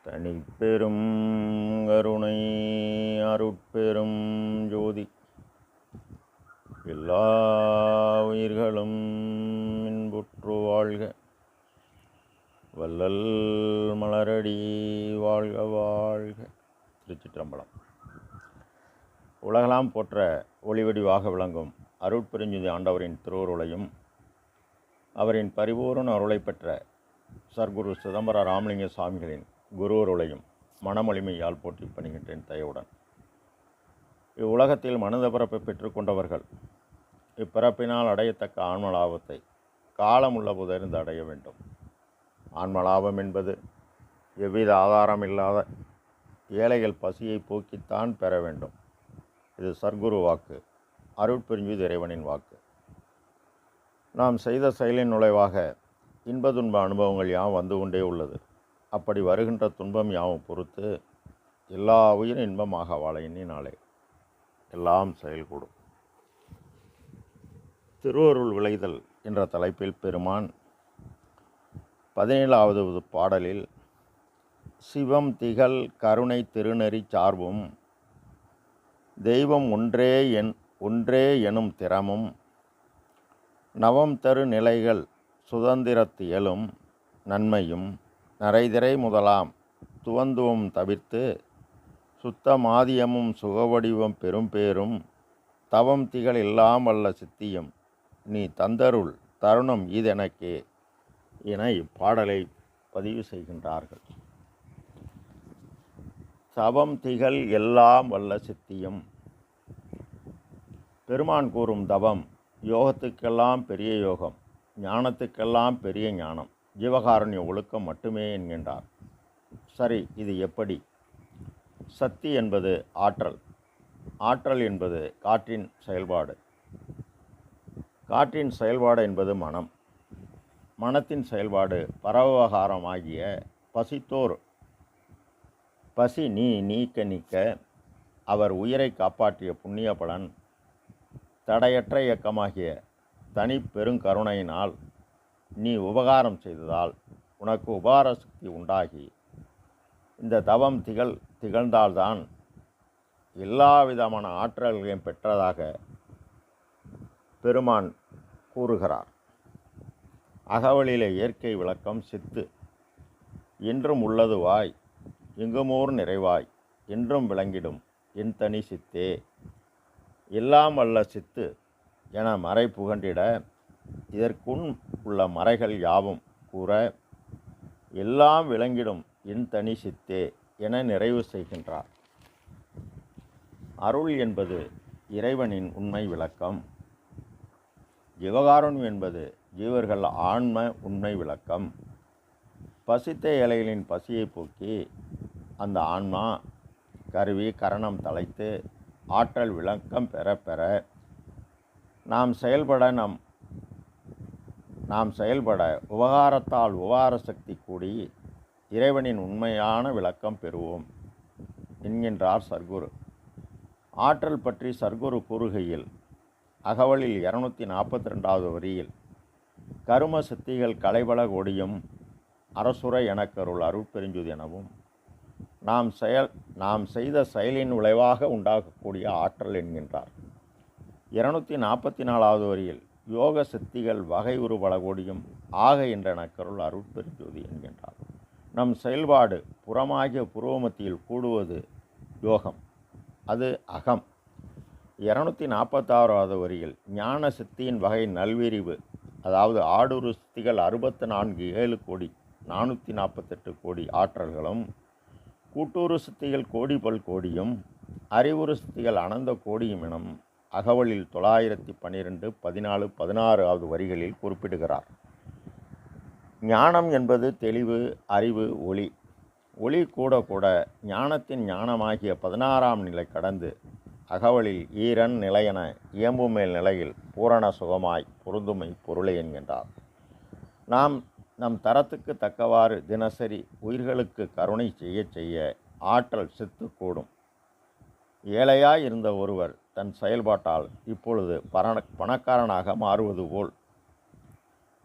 தனிப்பெரும் கருணை அருட்பெரும் ஜோதி எல்லா உயிர்களும் இன்புற்று வாழ்க. வள்ளல் மலரடி வாழ்க வாழ்க. திருச்சிற்றம்பலம். உலகலாம் போற்ற ஒளிவடிவாக விளங்கும் அருட்பெருஞ்சுதி ஆண்டவரின் திருவருளையும் அவரின் பரிபூரண அருளை பெற்ற சர்க்குரு சிதம்பர ராமலிங்க சுவாமிகளின் குருவருளையும் மனமொழிமையால் போற்றி பணிகின்றேன் தயவுடன். இவ்வுலகத்தில் மனித பிறப்பை பெற்றுக்கொண்டவர்கள் இப்பிறப்பினால் அடையத்தக்க ஆன்மலாபத்தை காலமுள்ள புதறிந்து அடைய வேண்டும். ஆன்மலாபம் என்பது எவ்வித ஆதாரம் இல்லாத ஏழைகள் பசியை போக்கித்தான் பெற வேண்டும். இது சர்க்குரு வாக்கு, அருட்பெருஞ்சுதி இறைவனின் வாக்கு. நாம் செய்த செயலின் நுழைவாக இன்ப துன்ப அனுபவங்கள் யாவும் வந்து கொண்டே உள்ளது. அப்படி வருகின்ற துன்பம் யாவும் பொறுத்து எல்லா உயிரும் இன்பமாக வாழ எண்ணினாலே எல்லாம் செயல்கூடும். திருவருள் விளைதல் என்ற தலைப்பில் பெருமான் 17வது பாடலில் சிவம் திகழ் கருணை திருநெறி சார்பும் தெய்வம் ஒன்றே எனும் திறமும் நவம் தரு நிலைகள் சுதந்திரத்தியலும் நன்மையும் நரைதிரை முதலாம் துவந்துவம் தவிர்த்து சுத்தமாதியமும் சுகவடிவம் பெரும்பேரும் தவம் திகழ் எல்லாம் வல்ல சித்தியும் நீ தந்தருள் தருணம் இதெனக்கே என இப்பாடலை பதிவு செய்கின்றார்கள். தவம் திகழ் எல்லாம் வல்ல சித்தியும். பெருமான் கூறும் தவம் யோகத்துக்கெல்லாம் பெரிய யோகம், ஞானத்துக்கெல்லாம் பெரிய ஞானம், ஜீவகாருண்ய ஒழுக்கம் மட்டுமே என்கின்றார். சரி, இது எப்படி? சக்தி என்பது ஆற்றல், ஆற்றல் என்பது காற்றின் செயல்பாடு, காற்றின் செயல்பாடு என்பது மனம், மனத்தின் செயல்பாடு பரவகாரமாகிய பசித்தோர் பசி நீக்க அவர் உயிரை காப்பாற்றிய புண்ணிய பலன், தடையற்ற இயக்கமாகிய தனி பெருங்கருணையினால் நீ உபகாரம் செய்ததால் உனக்கு உபகார சக்தி உண்டாகி இந்த தவம் திகழ்ந்தால்தான் எல்லா விதமான ஆற்றல்களையும் பெற்றதாக பெருமான் கூறுகிறார். அகவலிலே இயற்கை விளக்கம் சித்து. என்றும் உள்ளது வாய், எங்குமோர் நிறைவாய், என்றும் விளங்கிடும் என் தனி சித்தே. எல்லாம் வல்ல சித்து என மறை புகண்டிட இதற்குள் உள்ள மறைகள் யாவும் கூற எல்லாம் விளங்கிடும் என் தனி சித்தே என நிறைவு செய்கின்றார். அருள் என்பது இறைவனின் உண்மை விளக்கம், ஜீவகாருண்யம் என்பது ஜீவர்கள் ஆன்ம உண்மை விளக்கம். பசித்த ஏழைகளின் பசியை போக்கி அந்த ஆன்மா கருவி கரணம் தலைத்து ஆற்றல் விளக்கம் பெற நாம் செயல்பட உபகாரத்தால் உபகார சக்தி கூடி இறைவனின் உண்மையான விளக்கம் பெறுவோம் என்கின்றார் சர்க்குரு. ஆற்றல் பற்றி சர்க்குரு கூறுகையில் அகவலில் 242வது வரியில் கரும சித்திகள் கலைபல கோடியும் அரசுரை எனக்கருள் அருட்பெருஞ்சுதி எனவும் நாம் செய்த செயலின் விளைவாக உண்டாகக்கூடிய ஆற்றல் என்கின்றார். 244வது வரியில் யோக சித்திகள் வகை உரு பல கோடியும் ஆக என்ற எனக்கருள் அருட்பெருஞ்சுதி என்கின்றார். நம் செயல்பாடு புறமாகிய புருவமத்தியில் கூடுவது யோகம், அது அகம். 246வது வரியில் ஞான சித்தியின் வகை நல்விரிவு, அதாவது ஆடுரு சித்திகள் 64 கோடி 448 கோடி ஆற்றல்களும், கூட்டூறு சித்திகள் கோடி பல் கோடியும், அறிவுறு சித்திகள் அனந்த கோடியும் எனும் அகவலில் 912, 14, 16வது வரிகளில் குறிப்பிடுகிறார். ஞானம் என்பது தெளிவு, அறிவு, ஒளி. ஒளி கூட ஞானத்தின் ஞானமாகிய 16ஆம் நிலை கடந்து அகவலில் ஈரன் நிலையென இயம்புமேல் நிலையில் பூரண சுகமாய் பொருந்துமை பொருளை என்கின்றார். நம் தரத்துக்கு தக்கவாறு தினசரி உயிர்களுக்கு கருணை செய்ய ஆற்றல் சித்து கூடும். ஏழையாய் இருந்த ஒருவர் தன் செயல்பாட்டால் இப்பொழுது பணக்காரனாக மாறுவது போல்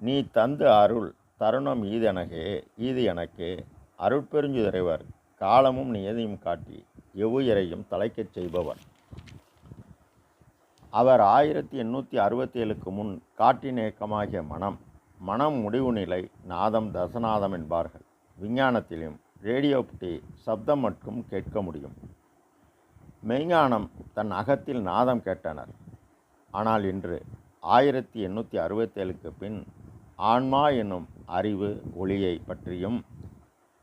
நீ தந்து அருள் தருணம் ஈது எனக்கே அருட்பெருஞ்சுறைவர் காலமும் நியதியும் காட்டி எவ்வுயிரையும் தலைக்கச் செய்பவர். அவர் 1867க்கு முன் காட்டின் இயக்கமாகிய மனம் முடிவு நிலை, நாதம் தசநாதம் என்பார்கள். விஞ்ஞானத்திலும் ரேடியோப்டி சப்தம் மட்டும் கேட்க முடியும். மெய்ஞானம் தன் அகத்தில் நாதம் கேட்டனர். ஆனால் இன்று 1867க்கு பின் ஆன்மா என்னும் அறிவு ஒளியை பற்றியும்,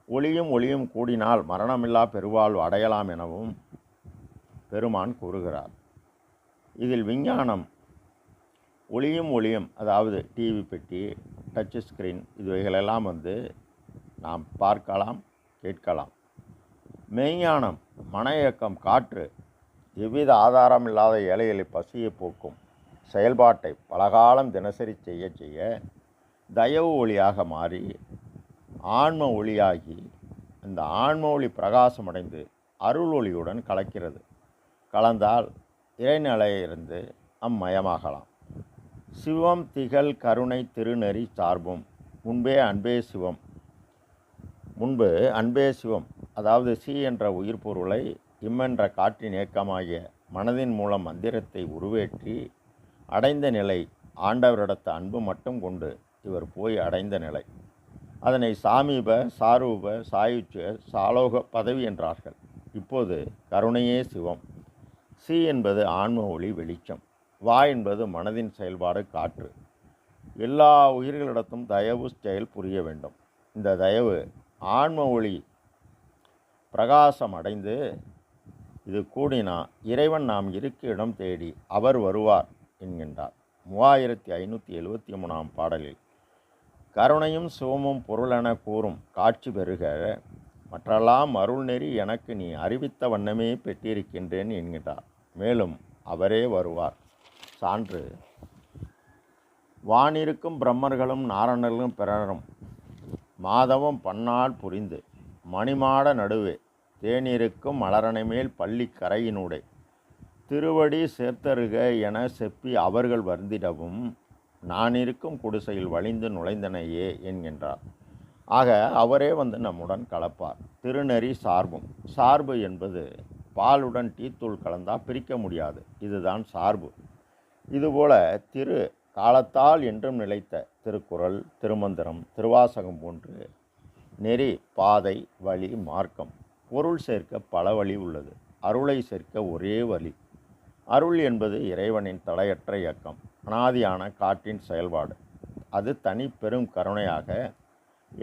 ஒளியும் கூடினால் மரணமில்லா பெருவாழ்வு அடையலாம் எனவும் பெருமான் கூறுகிறார். இதில் விஞ்ஞானம் ஒளியும் அதாவது டிவி பெட்டி, டச் ஸ்க்ரீன் இவைகளெல்லாம் நாம் பார்க்கலாம், கேட்கலாம். மெய்ஞானம் மன இயக்கம் காற்று எவ்வித ஆதாரம் இல்லாத ஏழைகளை பசியை போக்கும் செயல்பாட்டை பலகாலம் தினசரி செய்ய தயவு ஒளியாக மாறி ஆன்ம ஒளியாகி இந்த ஆன்ம ஒளி பிரகாசமடைந்து அருள் ஒளியுடன் கலக்கிறது. கலந்தால் இறைநிலையிலிருந்து அம்மயமாகலாம். சிவம் திகழ் கருணை திருநெறி சார்பும் முன்பு அன்பே சிவம் அதாவது சி என்ற உயிர் பொருளை என்ற காற்றின் இயக்கமாகிய மனதின் மூலம் மந்திரத்தை உருவேற்றி அடைந்த நிலை ஆண்டவரிடத்த அன்பு மட்டும் கொண்டு இவர் போய் அடைந்த நிலை. அதனை சாமீப, சாரூப, சாயுச்ச, சாலோக பதவி என்றார்கள். இப்போது கருணையே சிவம். சி என்பது ஆன்ம ஒளி வெளிச்சம். வா என்பது மனதின் செயல்பாடு காற்று. எல்லா உயிர்களிடத்தும் தயவு செயல் புரிய வேண்டும். இந்த தயவு ஆன்ம ஒளி பிரகாசம் அடைந்து இது கூடினா இறைவன் நாம் இருக்க இடம் தேடி அவர் வருவார் என்கின்றார். 3573ஆம் பாடலில் கருணையும் சிவமும் பொருளென கூறும் காட்சி பெறுக, மற்றெல்லாம் அருள் நெறி எனக்கு நீ அறிவித்த வண்ணமே பெற்றிருக்கின்றேன் என்கின்றார். மேலும் அவரே வருவார். சான்று வானிருக்கும் பிரம்மர்களும் நாரணர்களும் பிறரும் மாதவம் பன்னால் புரிந்து மணிமாட நடுவே தேனிருக்கும் மலரணை மேல் பள்ளி கரையினூடே திருவடி சேர்த்தருக என செப்பி அவர்கள் வருந்திடவும் நான் இருக்கும் குடிசையில் வழிந்து நுழைந்தனையே என்கின்றார். ஆக அவரே நம்முடன் கலப்பார். திருநெறி சார்பும். சார்பு என்பது பாலுடன் டீத்தூள் கலந்தால் பிரிக்க முடியாது. இதுதான் சார்பு. இதுபோல திரு காலத்தால் என்றும் நிலைத்த திருக்குறள், திருமந்திரம், திருவாசகம் போன்று நெறி, பாதை, வழி, மார்க்கம். பொருள் சேர்க்க பல வழி உள்ளது. அருளை சேர்க்க ஒரே வழி. அருள் என்பது இறைவனின் தடையற்ற இயக்கம், அனாதியான காற்றின் செயல்பாடு. அது தனி பெரும் கருணையாக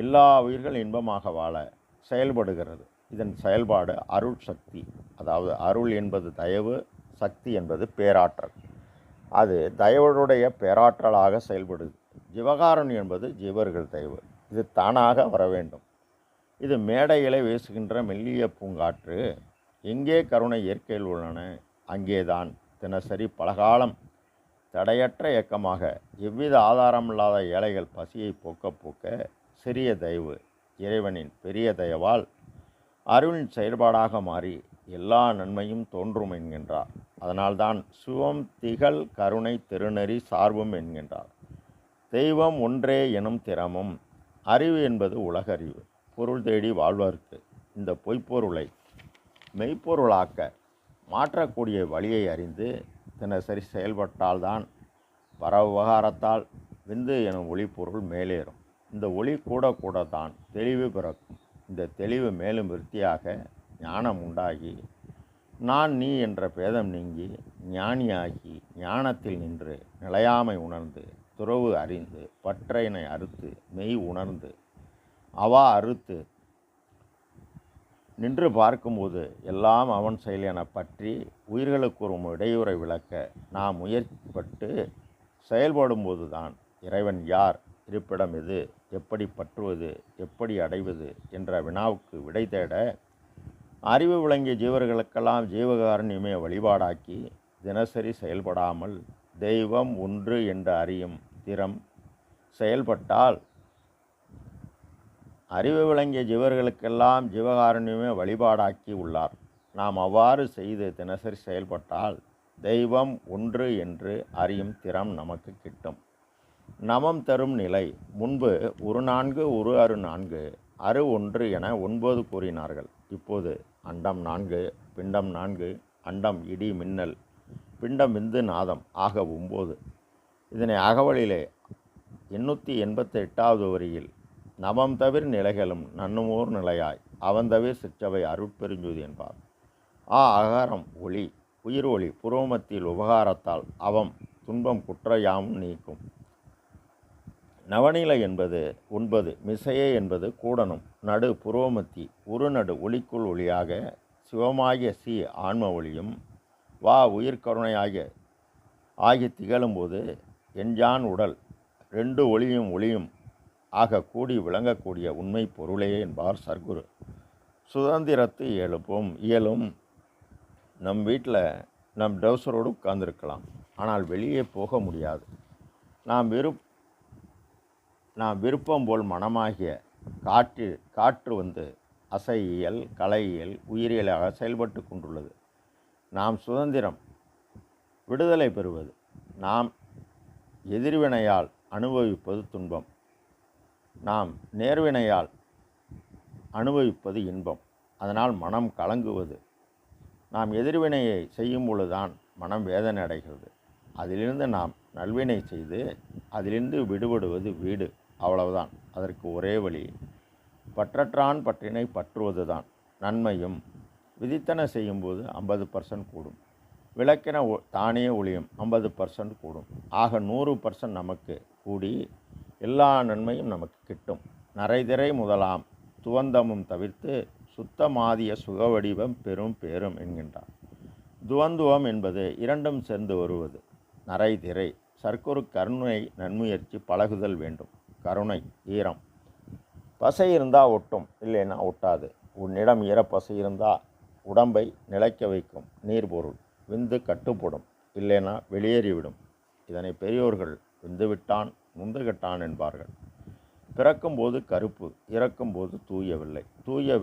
எல்லா உயிர்கள் இன்பமாக வாழ செயல்படுகிறது. இதன் செயல்பாடு அருள் சக்தி. அதாவது அருள் என்பது தயவு, சக்தி என்பது பேராற்றல். அது தயவுடைய பேராற்றலாக செயல்படுது. ஜீவகாருண்யம் என்பது ஜீவர்கள் தயவு. இது தானாக வர வேண்டும். இது மேடைகளை வீசுகின்ற மெல்லிய பூங்காற்று. எங்கே கருணை இயற்கையில் உள்ளன அங்கேதான் தினசரி பலகாலம் தடையற்ற இயக்கமாக எவ்வித ஆதாரமில்லாத ஏழைகள் பசியை போக்க சிறிய தயவு இறைவனின் பெரிய தயவால் அருளின் செயல்பாடாக மாறி எல்லா நன்மையும் தோன்றும் என்கின்றார். அதனால்தான் சிவம் திகழ் கருணை திருநெறி சார்பும் என்கின்றார். தெய்வம் ஒன்றே எனும் திறமும். அறிவு என்பது உலகறிவு. பொருள் தேடி வாழ்வார்க்கு இந்த பொய்ப்பொருளை மெய்ப்பொருளாக்க மாற்றக்கூடிய வழியை அறிந்து தினசரி செயல்பட்டால்தான் பரவுபகாரத்தால் விந்து எனும் ஒளிப்பொருள் மேலேறும். இந்த ஒளி கூட தான் தெளிவு பிறக்கும். இந்த தெளிவு மேலும் விருத்தியாக ஞானம் உண்டாகி நான் நீ என்ற பேதம் நீங்கி ஞானியாகி ஞானத்தில் நின்று நிலையாமை உணர்ந்து துறவு அறிந்து பற்றையினை அறுத்து மெய் உணர்ந்து அவா அறுத்து நின்று பார்க்கும்போது எல்லாம் அவன் செயல் என பற்றி உயிர்களுக்கு ஒரு இடையூறை விளக்க நாம் முயற்சிப்பட்டு செயல்படும்போது தான் இறைவன் யார், இருப்பிடம் எது, எப்படி பற்றுவது, எப்படி அடைவது என்ற வினாவுக்கு விடை தேட அறிவு விளங்கிய ஜீவர்களுக்கெல்லாம் ஜீவகாருண்யமே வழிபாடாக்கி தினசரி செயல்படாமல் தெய்வம் ஒன்று என்று அறியும் திறம் செயல்பட்டால் அறிவு விளங்கிய ஜீவர்களுக்கெல்லாம் ஜீவகாருண்யமே வழிபாடாக்கி உள்ளார். நாம் அவ்வாறு செய்து தினசரி செயல்பட்டால் தெய்வம் ஒன்று என்று அறியும் திறம் நமக்கு கிட்டும். நமம் தரும் நிலை. முன்பு 1 4 1 6 4 அரு ஒன்று என 9 கூறினார்கள். இப்போது அண்டம் 4, பிண்டம் 4, அண்டம் இடி மின்னல், பிண்டம் விந்து நாதம் ஆக 9. இதனை அகவலிலே 888வது வரியில் நவம் தவிர் நிலைகளும் நன்னுமோர் நிலையாய் அவந்தவிர் சிற்றவை அருட்பெருஞ்சுதி என்பார். அகாரம் ஒளி, உயிர் ஒளி புரோமத்தில் உபகாரத்தால் அவம் துன்பம் குற்றையாமும் நீக்கும். நவநிலை என்பது 9, மிசையே என்பது கூடனும், நடு புரோமத்தி உருநடு ஒளிக்குள் ஒளியாக, சிவமாகிய சி ஆன்ம ஒளியும், வா உயிர்கருணையாகிய திகழும்போது எஞ்சான் உடல் 2 ஒளியும் ஆக கூடி விளங்கக்கூடிய உண்மை பொருளே என்பார் சர்க்குரு. சுதந்திரத்து இயலும் நம் வீட்டில் நம் டவுசரோடு உட்கார்ந்துருக்கலாம், ஆனால் வெளியே போக முடியாது. நாம் விருப்பம் போல் மனமாகிய காற்று வந்து அசையியல், கலையியல், உயிரியலாக செயல்பட்டு கொண்டுள்ளது. நாம் சுதந்திரம் விடுதலை பெறுவது. நாம் எதிர்வினையால் அனுபவிப்பது துன்பம், நாம் நேர்வினையால் அனுபவிப்பது இன்பம். அதனால் மனம் கலங்குவது. நாம் எதிர்வினையை செய்யும் பொழுதுதான் மனம் வேதனை அடைகிறது. அதிலிருந்து நாம் நல்வினை செய்து அதிலிருந்து விடுபடுவது வீடு. அவ்வளவுதான். அதற்கு ஒரே வழி பற்றற்றான் பற்றினை பற்றுவது தான். நன்மையும் விதித்தன செய்யும்போது 50% கூடும், விளக்கின தானே ஒளியும் 50% கூடும். ஆக 100% நமக்கு கூடி எல்லா நன்மையும் நமக்கு கிட்டும். நரைதிரை முதலாம் துவந்தமும் தவிர்த்து சுத்தமாதிய சுகவடிவம் பெரும் பேரும் என்கின்றார். துவந்துவம் என்பது இரண்டும் சேர்ந்து வருவது. நரைதிரை சர்க்குரு கருணை நன்முயற்சி பழகுதல் வேண்டும். கருணை ஈரம், பசை இருந்தால் ஒட்டும், இல்லைன்னா ஒட்டாது. உன்னிடம் ஈரப்பசை இருந்தால் உடம்பை நிலைக்க வைக்கும் நீர்பொருள். விந்து கட்டுப்படும், இல்லைன்னா வெளியேறிவிடும். இதனை பெரியோர்கள் விந்து விட்டான் முந்து கட்டான் என்பார்கள். பிறக்கும்போது கருப்பு, இறக்கும்போது தூய வெள்ளை. தூய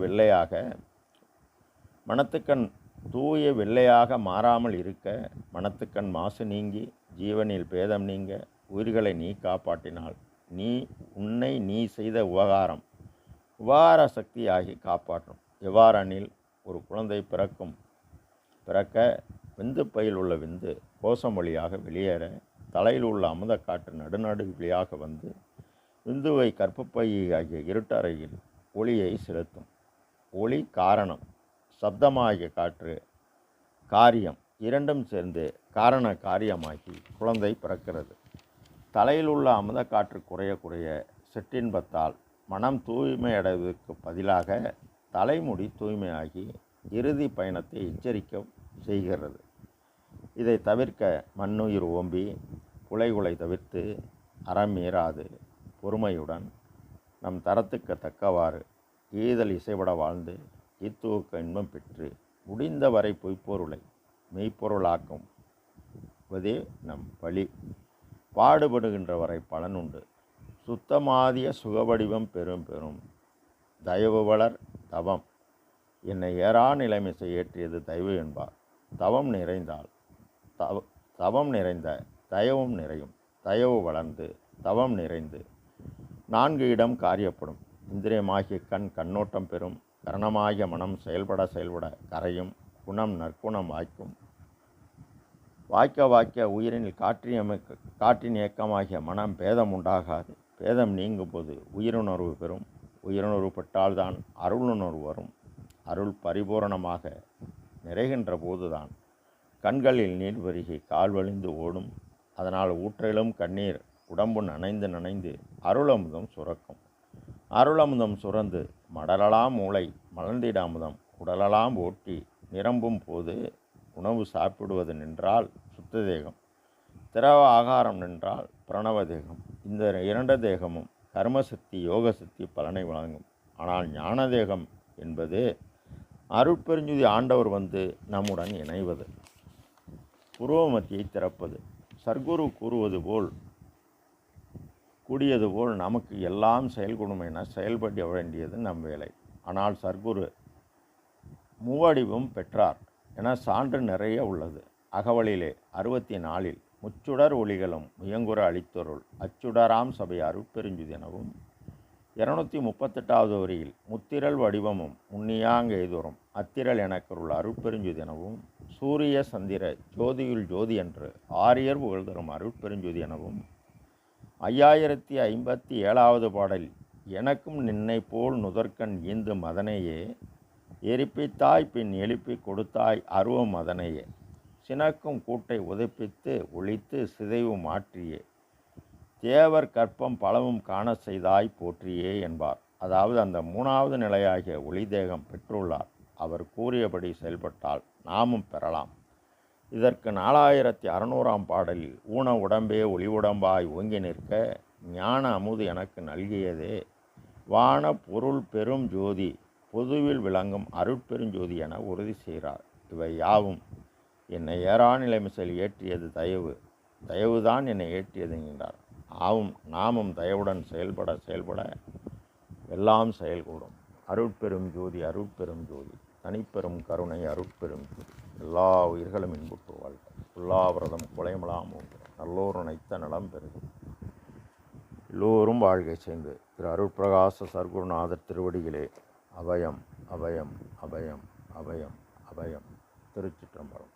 வெள்ளையாக மாறாமல் இருக்க மனத்துக்கண் மாசு நீங்கி ஜீவனில் பேதம் நீங்க உயிர்களை நீ காப்பாற்றினால் உன்னை செய்த உபகார சக்தியாகி காப்பாற்றும். எவ்வாறெனில் ஒரு குழந்தை பிறக்க விந்து பையில் உள்ள விந்து கோஷம் வழியாக வெளியேற தலையில் உள்ள அமுத காற்று நடுநடு வழியாக வந்து விந்துவை கற்பப்பை ஆகிய இருட்டறையில் ஒளியை செலுத்தும். ஒளி காரணம், சப்தமாகிய காற்று காரியம், இரண்டும் சேர்ந்து காரண காரியமாகி குழந்தை பிறக்கிறது. தலையில் உள்ள அமுத காற்று குறைய சிற்றின்பத்தால் மனம் தூய்மையடைவதற்கு பதிலாக தலைமுடி தூய்மையாகி இறுதி பயணத்தை எச்சரிக்க செய்கிறது. இதை தவிர்க்க மண்ணுயிர் ஓம்பி குலை தவிர்த்து அறம் மீறாது பொறுமையுடன் நம் தரத்துக்கு தக்கவாறு ஈதல் இசைபட வாழ்ந்து இத்துவக்க இன்பம் பெற்று முடிந்தவரை பொய்ப்பொருளை மெய்ப்பொருளாக்கும் வதே நம் வழி. பாடுபடுகின்ற வரை பலனுண்டு. சுத்தமாதிய சுகவடிவம் பெரும் தயவு வளர் தவம். என்னை ஏறா நிலைமிசை ஏற்றியது தயவு என்பார். தவம் நிறைந்த தயவும் நிறையும். தயவு வளர்ந்து தவம் நிறைந்து 4 இடம் காரியப்படும். இந்திரியமாகிய கண்ணோட்டம் பெறும். கரணமாகிய மனம் செயல்பட கரையும். குணம் நற்குணம் வாய்க்க உயிரினில் காற்றின் இயக்கமாகிய மனம் பேதம் உண்டாகாது. பேதம் நீங்கும் போது உயிருணர்வு பெறும். உயிருணர்வு பெற்றால்தான் அருளுணர்வு வரும். அருள் பரிபூரணமாக நிறைகின்ற போதுதான் கண்களில் நீர் பெருகி கால் வழிந்து ஓடும். அதனால் ஊற்றிலும் கண்ணீர் உடம்பு நனைந்து அருளமுதம் சுரக்கும். அருளமுதம் சுரந்து மடலலாம் மூளை மலர்ந்திட அமுதம் உடலலாம் ஓட்டி நிரம்பும் போது உணவு சாப்பிடுவது நின்றால் சுத்த தேகம், திரவ ஆகாரம் நின்றால் பிரணவ தேகம். இந்த 2 தேகமும் கர்மசக்தி யோகசக்தி பலனை வழங்கும். ஆனால் ஞான தேகம் என்பது அருட்பெருஞ்சுதி ஆண்டவர் வந்து நம்முடன் இணைவது, புருவமத்தியை திறப்பது. சர்க்குரு கூடியது போல் நமக்கு எல்லாம் செயல்கூடும் என செயல்பட வேண்டியது நம் வேலை. ஆனால் சர்க்குரு மூவடிவும் பெற்றார் என சான்று நிறைய உள்ளது. அகவலிலே 64இல் முச்சுடர் ஒளிகளும் முயங்குற அளித்தொருள் அச்சுடராம் சபை அருட்பெருஞ்சுதி எனவும் 238வது வரியில் முத்திரல் வடிவமும் முன்னியாங்க எய்துறும் அத்திரல் எனக்கருள் அருட்பெருஞ்சுதி எனவும் சூரிய சந்திர ஜோதியுள் ஜோதி என்று ஆரியர் புகழ்தரும் அருட்பெருஞ்சுதி எனவும் 5057வது பாடலில் எனக்கும் நின்னை போல் நுதற்கண் ஈந்து மதனையே எரிப்பித்தாய் பின் எழுப்பி கொடுத்தாய் அருவம் மதனையே சினக்கும் கூட்டை உதைப்பித்து ஒழித்து சிதைவு மாற்றியே தேவர் கற்பம் பலவும் காண செய்தாய் போற்றியே என்பார். அதாவது அந்த 3வது நிலையாகிய ஒளிதேகம் பெற்றுள்ளார். அவர் கூறியபடி செயல்பட்டால் நாமும் பெறலாம். இதற்கு 4600ஆம் பாடலில் ஊன உடம்பே ஒளி உடம்பாய் ஓங்கி நிற்க ஞான அமுது எனக்கு நல்கியதே வான பொருள் பெரும் ஜோதி பொதுவில் விளங்கும் அருட்பெருஞ்சோதி என உறுதி செய்கிறார். இவை யாவும் என்னை ஏறா நிலைமிசையில் ஏற்றியது தயவுதான் என்னை ஏற்றியது என்கிறார். நாமும் தயவுடன் செயல்பட எல்லாம் செயல்கூடும். அருட்பெரும் ஜோதி அருட்பெரும் ஜோதி தனிப்பெரும் கருணை அருட்பெரும் ஜோதி எல்லா உயிர்களும் இன்புற்று வாழ்க. உல்லாவிரதம் குலைமலாம் நல்லோர் நினைத்த நலம் பெருகும். எல்லோரும் வாழ்கை சேர்ந்து திரு அருட்பிரகாச சர்க்குருநாதர் திருவடிகளே அபயம் அபயம் அபயம் அபயம் அபயம். திருச்சிற்றம்பலம்.